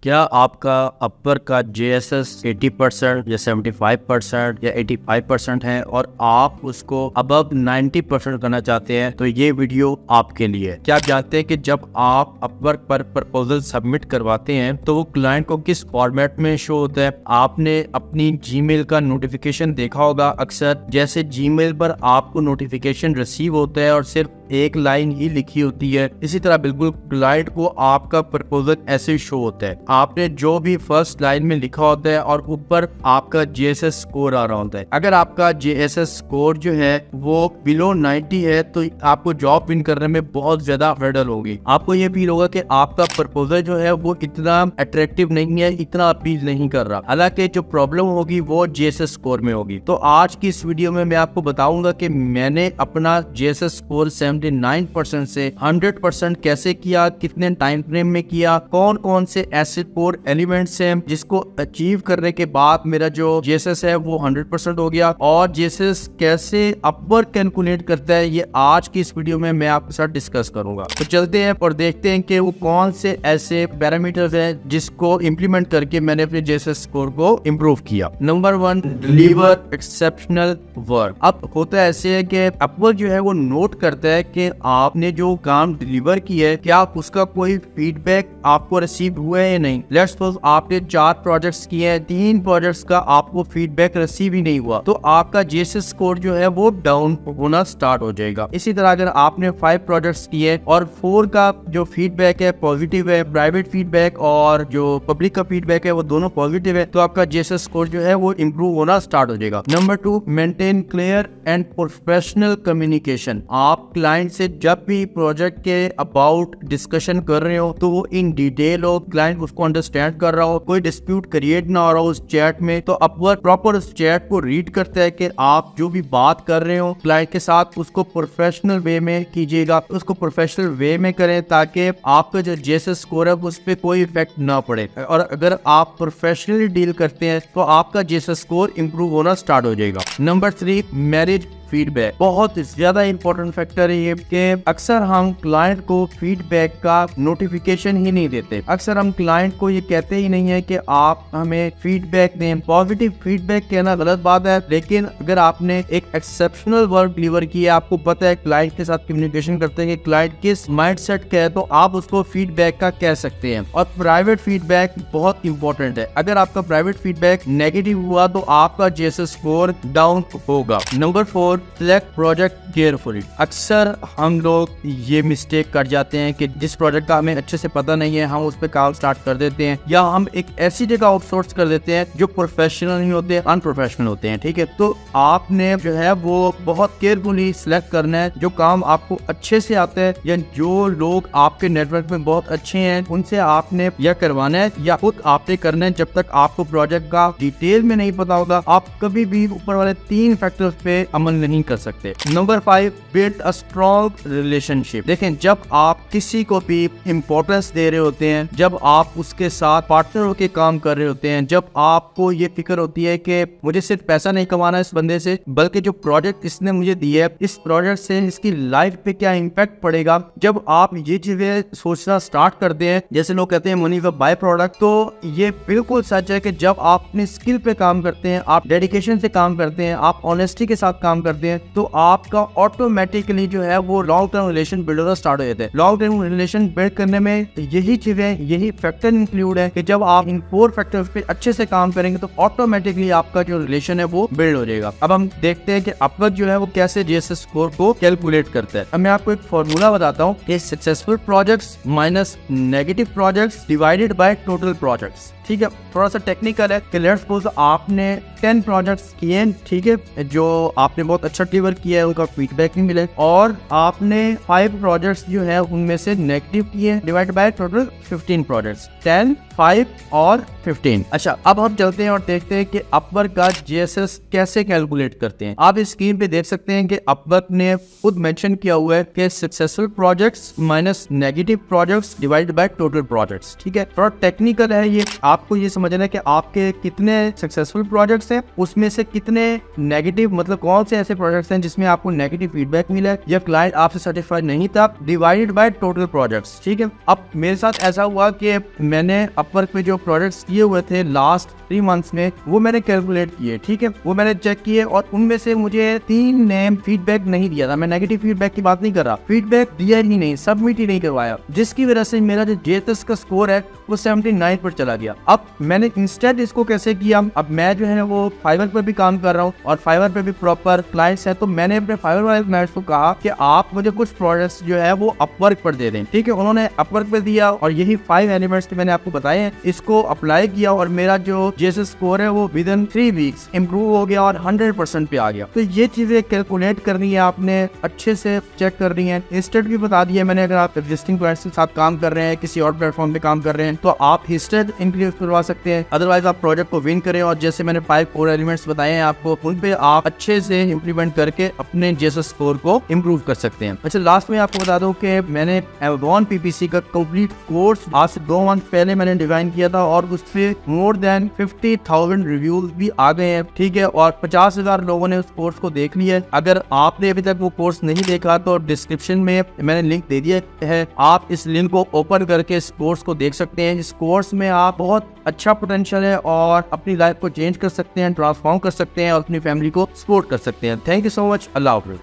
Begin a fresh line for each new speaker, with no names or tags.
क्या आपका अपवर्क का JSS 80% या 75% या 85% है और आप उसको अबव 90% करना चाहते हैं, तो ये वीडियो आपके लिए है। क्या आप जानते हैं कि जब आप अपवर्क पर प्रपोजल सबमिट करवाते हैं तो वो क्लाइंट को किस फॉर्मेट में शो होता है? आपने अपनी जीमेल का नोटिफिकेशन देखा होगा अक्सर, जैसे जीमेल पर आपको नोटिफिकेशन रिसीव होता है और सिर्फ एक लाइन ही लिखी होती है, इसी तरह बिल्कुल क्लाइंट को आपका प्रपोजल ऐसे शो होता है। आपने जो भी फर्स्ट लाइन में लिखा होता है और ऊपर आपका JSS स्कोर आ रहा होता है। अगर आपका JSS स्कोर जो है वो बिलो 90 है तो आपको जॉब विन करने में बहुत ज्यादा हर्डल होगी। आपको ये फील होगा कि आपका प्रपोजल जो है वो इतना अट्रैक्टिव नहीं है, इतना अपील नहीं कर रहा। हालांकि जो प्रॉब्लम होगी वो JSS स्कोर में होगी। तो आज की इस वीडियो में मैं आपको बताऊंगा कि मैंने अपना JSS स्कोर 79% से 100% कैसे किया, कितने टाइम फ्रेम में किया, कौन कौन से ऐसे कोर एलिमेंट्स हैं जिसको अचीव करने के बाद मेरा जो JSS है वो 100% हो गया, और JSS कैसे अपवर्क कैलकुलेट करता है ये आज की इस वीडियो में मैं आपके साथ डिस्कस करूंगा। तो चलते हैं और देखते हैं कि वो कौन से ऐसे पैरामीटर्स हैं जिसको इंप्लीमेंट करके मैंने अपने JSS स्कोर को इम्प्रूव किया। Number 1, deliver exceptional work. अब होता ऐसे है कि अपवर्क जो है वो नोट करता है कि आपने जो काम डिलीवर किया है क्या उसका कोई फीडबैक आपको रिसीव हुआ है या नहीं। लेट्स सपोज आपने 4 प्रोजेक्ट्स किए हैं, 3 प्रोजेक्ट्स का आपको फीडबैक रिसीव ही नहीं हुआ तो आपका JSS स्कोर जो है वो डाउन होना स्टार्ट हो जाएगा। इसी तरह अगर आपने 5 प्रोजेक्ट्स किए और 4 का जो फीडबैक है पॉजिटिव है, प्राइवेट फीडबैक और जो पब्लिक का फीडबैक है वो दोनों पॉजिटिव है, तो आपका JSS स्कोर जो है वो इम्प्रूव होना स्टार्ट हो जाएगा। Number 2, maintain clear and professional communication. आप क्लाइंट से जब भी प्रोजेक्ट के अबाउट डिस्कशन कर रहे हो तो वो इन डिटेल हो, क्लाइंट उसको अंडरस्टैंड कर रहा हो, कोई डिस्प्यूट क्रिएट ना हो रहा हो उस चैट में। तो अपवर्क प्रॉपर उस चैट को रीड करता है कि आप जो भी बात कर रहे हो क्लाइंट के साथ उसको प्रोफेशनल वे में कीजिएगा, उसको प्रोफेशनल वे में करें ताकि आपका जो JSS स्कोर है उस पर कोई इफेक्ट ना पड़े। और अगर आप प्रोफेशनली डील करते हैं तो आपका JSS स्कोर इंप्रूव होना स्टार्ट हो जाएगा। Number 3, marriage feedback. बहुत ज्यादा इंपॉर्टेंट फैक्टर है ये कि अक्सर हम क्लाइंट को फीडबैक का नोटिफिकेशन ही नहीं देते। अक्सर हम क्लाइंट को ये कहते ही नहीं है कि आप हमें फीडबैक दें। पॉजिटिव फीडबैक कहना गलत बात है, लेकिन अगर आपने एक एक्सेप्शनल वर्क डिलीवर किया, आपको पता है क्लाइंट के साथ कम्युनिकेशन करते हैं कि क्लाइंट किस माइंडसेट का है, तो आप उसको फीडबैक का कह सकते हैं। और प्राइवेट फीडबैक बहुत इंपॉर्टेंट है। अगर आपका प्राइवेट फीडबैक नेगेटिव हुआ तो आपका JSS स्कोर डाउन होगा। Number 4, select project carefully. अक्सर हम लोग ये मिस्टेक कर जाते हैं कि जिस प्रोजेक्ट का हमें अच्छे से पता नहीं है हम उस पर काम स्टार्ट कर देते हैं, या हम एक ऐसी जगह आउटसोर्स कर देते हैं जो प्रोफेशनल नहीं होते, अनप्रोफेशनल होते हैं। ठीक है, तो आपने जो है वो बहुत केयरफुली सिलेक्ट करना है जो काम आपको अच्छे से आता है या जो लोग आपके नेटवर्क में बहुत अच्छे हैं उनसे आपने यह करवाना है या खुद आपने करना है। जब तक आपको प्रोजेक्ट का डिटेल में नहीं पता होगा आप कभी भी ऊपर वाले 3 फैक्टर्स पे अमल नहीं कर सकते। Number 5, build a strong relationship. देखें, जब आप किसी को भी इंपॉर्टेंस दे रहे होते हैं, जब आप उसके साथ पार्टनर होकर काम कर रहे होते हैं, जब आपको ये फिक्र होती है कि मुझे सिर्फ पैसा नहीं कमाना इस बंदे से, बल्कि जो प्रोजेक्ट इसने मुझे दिया है इस प्रोजेक्ट से इसकी लाइफ पे क्या इम्पैक्ट पड़ेगा, जब आप ये चीजें सोचना स्टार्ट करते हैं, जैसे लोग कहते हैं money is a by product, तो ये बिल्कुल सच है कि जब आप अपनी स्किल पे काम करते हैं, आप डेडिकेशन से काम करते हैं, आप ऑनेस्टी के साथ काम करते हैं, तो आपका ऑटोमेटिकली जो है वो लॉन्ग टर्म रिलेशन बिल्ड होना स्टार्ट हो जाते हैं। लॉन्ग टर्म रिलेशन बिल्ड करने में यही चीजें, यही फैक्टर इंक्लूड है कि जब आप इन 4 फैक्टर्स पे अच्छे से काम करेंगे तो ऑटोमेटिकली आपका जो रिलेशन है वो बिल्ड हो जाएगा। अब हम देखते हैं कि अपवर्क जो है वो कैसे JSS स्कोर को कैलकुलेट करता है। अब मैं आपको एक फॉर्मूला बताता हूँ कि successful projects minus negative projects divided by total projects. ठीक है, थोड़ा सा टेक्निकल है कि लेट्स सपोज आपने 10 प्रोजेक्ट्स किए, ठीक है, जो आपने बहुत अच्छा डिलीवर किया है, उनका फीडबैक नहीं मिले, और आपने 5 प्रोजेक्ट्स जो है उनमें से नेगेटिव किए, डिवाइड बाय टोटल 15 प्रोजेक्ट्स, 10, 5 और 15। अच्छा, अब हम चलते हैं और देखते हैं कि अपवर्क का JSS कैसे कैलकुलेट करते हैं। आप इस स्क्रीन पे देख सकते हैं कि अपवर्क ने खुद मेंशन किया हुआ है कि successful projects minus negative projects divided by total projects. ठीक है, थोड़ा टेक्निकल है ये, आपको ये समझना है कि आपके कितने सक्सेसफुल प्रोजेक्ट्स हैं, उसमें से कितने नेगेटिव, मतलब कौन से ऐसे ऐसे प्रोजेक्ट्स हैं जिसमें आपको नेगेटिव फीडबैक मिला या क्लाइंट आपसे सेटिस्फाइड नहीं था, डिवाइडेड बाय टोटल प्रोजेक्ट्स। ठीक है, अब मेरे साथ ऐसा हुआ कि मैंने अपवर्क पे जो प्रोजेक्ट्स किए हुए थे लास्ट 3 मंथ्स में, वो मैंने कैलकुलेट किए। ठीक है, वो मैंने चेक किए और उनमें से मुझे 3 ने फीडबैक नहीं दिया था। मैं नेगेटिव फीडबैक की बात नहीं कर रहा, फीडबैक दिया ही नहीं, सबमिट ही नहीं करवाया, जिसकी वजह से मेरा जो JSS का स्कोर है वो 79 पर चला गया। अब मैंने इंस्टेड इसको कैसे किया, अब मैं जो है वो फाइवर पर भी काम कर रहा हूँ और फाइवर पे भी प्रॉपर क्लाइंट्स है, तो मैंने अपने फाइवर वाले क्लाइंट्स को कहा कि आप मुझे कुछ प्रोजेक्ट्स जो है वो अपवर्क पर दे दें। ठीक है, उन्होंने अपवर्क पे दिया और यही 5 एलिमेंट्स के मैंने आपको बताए हैं, इसको अप्लाई किया और मेरा जो JSS स्कोर है वो विद इन 3 वीक्स इंप्रूव हो गया और 100% पे आ गया। तो ये चीजें कैलकुलेट करनी है आपने, अच्छे से चेक करनी है। इंस्टेड भी बता दिया मैंने, अगर आप एग्जिस्टिंग क्लाइंट्स के साथ काम कर रहे हैं, किसी और प्लेटफॉर्म पे काम कर रहे हैं, तो आप हिस्टेड इंक्रीज करवा सकते हैं। अदरवाइज आप प्रोजेक्ट को विन करें और जैसे मैंने 5 कोर एलिमेंट्स बताए हैं आपको, उन पे आप अच्छे से इंप्लीमेंट करके अपने JSS स्कोर को इम्प्रूव कर सकते हैं। अच्छा, लास्ट में आपको बता दूं कि मैंने Amazon PPC का कंप्लीट कोर्स आज से 2 मंथ पहले मैंने डिजाइन किया था और उससे मोर देन 50,000 रिव्यूज भी आ गए हैं। ठीक है, और 50,000 लोगों ने उस कोर्स को देख लिया है। अगर आपने अभी तक वो कोर्स नहीं देखा तो डिस्क्रिप्शन में मैंने लिंक दे दिया है, आप इस लिंक को ओपन करके इस कोर्स को देख सकते हैं। इस कोर्स में आप बहुत अच्छा पोटेंशियल है और अपनी लाइफ को चेंज कर सकते हैं, ट्रांसफॉर्म कर सकते हैं और अपनी फैमिली को सपोर्ट कर सकते हैं। Thank you so much. अल्लाह हाफ़िज़।